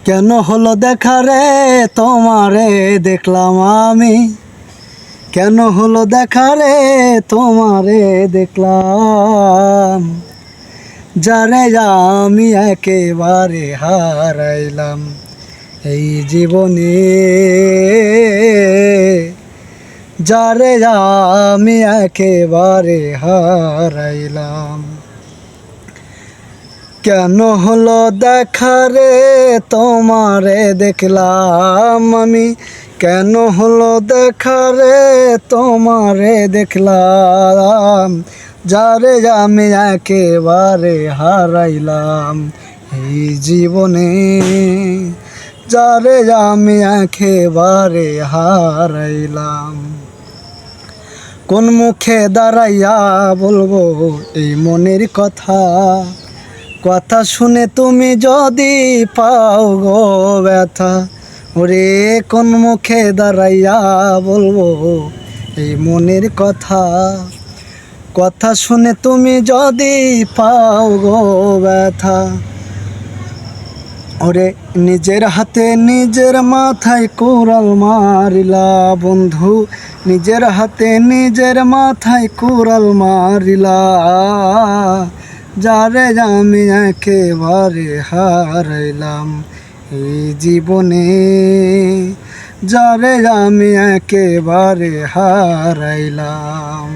কেন হলো দেখা রে তোমারে দেখলাম আমি, কেন হলো দেখা রে তোমারে দেখলাম, যারে আমি একেবারে হারাইলাম এই জীবনে, যারে আমি একেবারে হারাইলাম। কেন হলো দেখা রে তোমারে দেখলাম আমি, কেন হলো দেখা রে তোমারে দেখলাম, যারে আমি একেবারে হারাইলাম এই জীবনে, যারে আমি একেবারে হারাইলাম। কোন মুখে দাঁড়াইয়া বলবো এই মনের কথা, কথা শুনে তুমি যদি পাও গো ব্যথা, ওরে কোন মুখে দাঁড়াইয়া বলবো এই মনের কথা, কথা শুনে তুমি যদি পাও গো ব্যথা, ওরে নিজের হাতে নিজের মাথায় কোরাল মারিলা বন্ধু, নিজের হাতে নিজের মাথায় কোরাল মারিলা, যারে আমি একেবারে হারাইলাম এই জীবনে, যারে আমি একেবারে হারাইলাম।